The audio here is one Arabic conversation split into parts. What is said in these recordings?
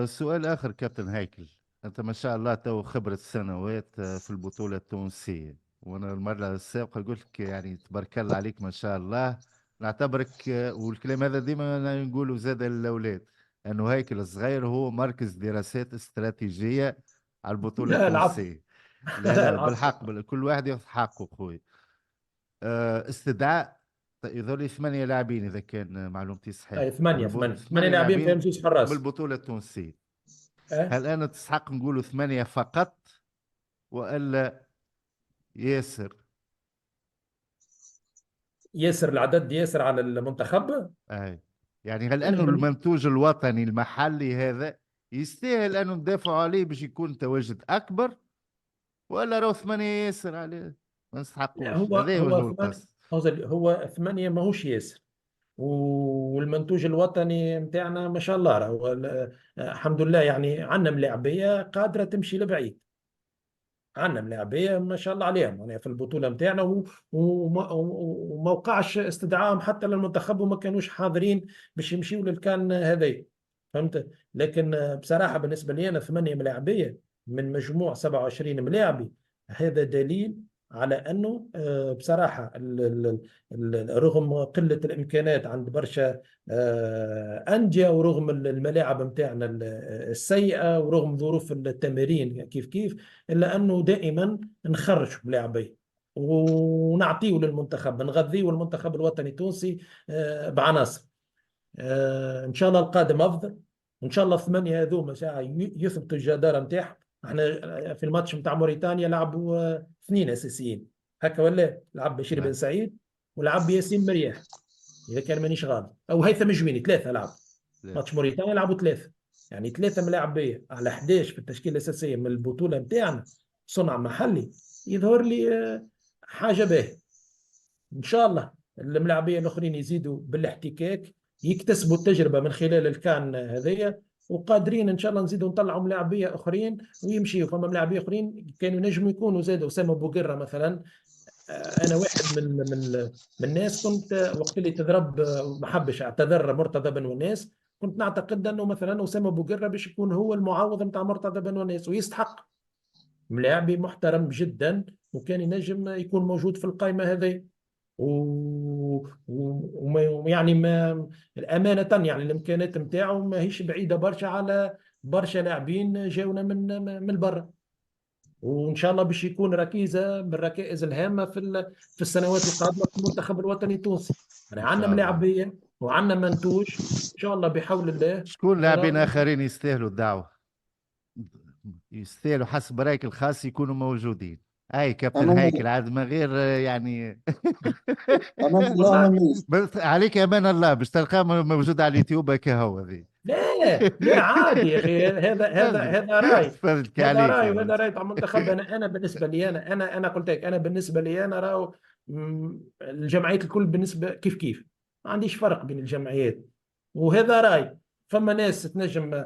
سؤال آخر كابتن هيكل. أنت ما شاء الله تو خبرة سنوات في البطولة التونسية، وأنا المرة السابقة قلت لك يعني تبارك الله عليك ما شاء الله. نعتبرك والكلام هذا ديما نقوله زاد للأولاد، أنه هيكل الصغير هو مركز دراسات استراتيجية على البطولة لا العفو. التونسية. لا لا لا العفو. بالحق كل واحد ياخذ حقه خوي. استدعاء يظل لي 8 لاعبين إذا كان معلومتي اي صحيحة، ثمانية ثمانية لاعبين فيهم لاعبين زوج من حراس. البطولة التونسية. أه؟ هل أنا تستحق نقولوا 8 فقط وإلا ياسر؟ ياسر العدد، ياسر على المنتخب. أي يعني هل انا أنه من المنتوج الوطني المحلي هذا يستاهل أنه ندافعوا عليه باش يكون تواجد أكبر، ولا راهو 8 ياسر عليه ما لا، نستحقوش؟ هو هذا وجه هو ثمانية. القصد. هو ثمانية ماهوش ياسر. والمنتوج الوطني نتاعنا ما شاء الله راهو الحمد لله، يعني عندنا ملاعبية قادرة تمشي لبعيد. عندنا ملاعبية ما شاء الله عليهم يعني في البطولة نتاعنا، وما وقعش استدعائهم حتى للمنتخب، وما كانوش حاضرين باش يمشيوا للكان هذي. فهمت؟ لكن بصراحة بالنسبة لي أنا 8 ملاعبية من مجموع 27 ملاعبي، هذا دليل على أنه بصراحة رغم قلة الإمكانات عند برشا أندية، ورغم الملاعب نتاعنا السيئة، ورغم ظروف التمارين كيف كيف، الا انه دائما نخرج لاعبين ونعطيه للمنتخب، نغذيه المنتخب الوطني التونسي بعناصر. ان شاء الله القادم افضل. ان شاء الله الثمانيه هذوما ساعه يثبتوا الجداره نتاعهم. احنا في الماتش نتاع موريتانيا لعبوا اثنين اساسيين، هكا ولا لعب بشير بن نعم. سعيد ولعب ياسين مرياح، اذا كان مانيش غلط، او هيثم جويني، ثلاثه لعب. ثلاثة. ماتش موريتانيا لعبوا ثلاثه، يعني ثلاثه ملاعبيه على 11 في التشكيله الاساسيه من البطوله نتاعنا، صنع محلي. يظهر لي حاجه باهيه. ان شاء الله الملاعبيه الاخرين يزيدوا بالاحتكاك، يكتسبوا التجربه من خلال الكان هذيا، وقادرين ان شاء الله نزيدوا نطلعوا ملاعبيه اخرين ويمشيوا. فما ملاعبيه اخرين كانوا ينجموا يكونوا زادوا، اسامه بوقره مثلا. انا واحد من الناس كنت وقت اللي تضرب ما حبش اعتذر مرتضى بن وناس، كنت نعتقد انه مثلا اسامه بوقره باش يكون هو المعوض نتاع مرتضى بن وناس، ويستحق. ملاعبي محترم جدا، وكان ينجم يكون موجود في القائمه هذه. ويعني ما امانه يعني الامكانيات نتاعو ما هيش بعيده برشا على برشا لاعبين جاونا من برا. وان شاء الله باش يكون ركيزه من الركائز الهامه في السنوات القادمه في المنتخب الوطني التونسي. يعني إن عندنا شاء الله. ملاعبيه وعندنا منتوج ان شاء الله بحول الله. شكون لاعبين راهو آخرين يستاهلوا الدعوة، يستاهلوا حسب رأيك الخاص يكونوا موجودين؟ أي كابتن أمان هيكل الله. عاد ما غير يعني. أمان الله والله. مميز. بس عليك امان الله باش تلقاه موجود على اليوتيوب هكا هو ذي. لا لا عادي يا اخي، هذا راي. فهمتك هذا عليك راي يا وهذا بس. راي تاع المنتخب. انا بالنسبه لي انا قلت لك، انا بالنسبه لي انا راهو الجمعيات الكل بالنسبه كيف كيف، ما عنديش فرق بين الجمعيات. وهذا راي. فما ناس تنجم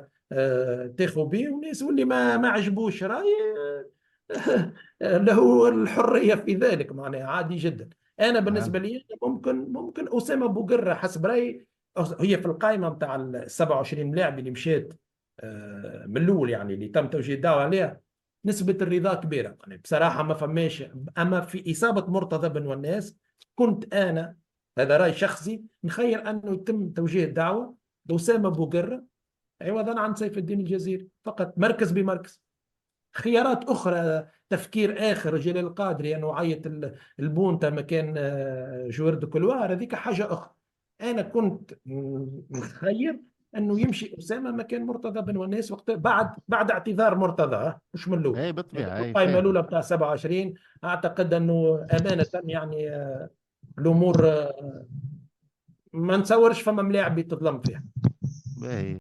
تاخذ به، وناس واللي ما عجبوش راي له الحريه في ذلك، معناها عادي جدا. انا بالنسبه نعم. لي ممكن اسامه بوقره حسب رايي. هي في القائمه نتاع ال 27 لاعب اللي مشات من الاول، يعني اللي تم توجيه الدعوه عليها، نسبه الرضا كبيره يعني بصراحه ما فماش. اما في اصابه مرتضى بن والناس، كنت انا، هذا راي شخصي، نخيل انه يتم توجيه الدعوه لاسامه بوقره عوضا عن سيف الدين الجزيري، فقط مركز بمركز. خيارات اخرى، تفكير اخر، جلال القادري انه عيط البونتا مكان جوارد كلوار، هذيك حاجه اخرى. انا كنت مخير انه يمشي اسامه مكان مرتضى بن وناس، وقت بعد اعتذار مرتضى، مش من الاول. اي يعني بالطبيعة في اي القائمه فاهمك. الاولى بتاع 27 اعتقد انه امانه يعني الامور ما نتصورش فما ملاعب تظلم فيها. باهي.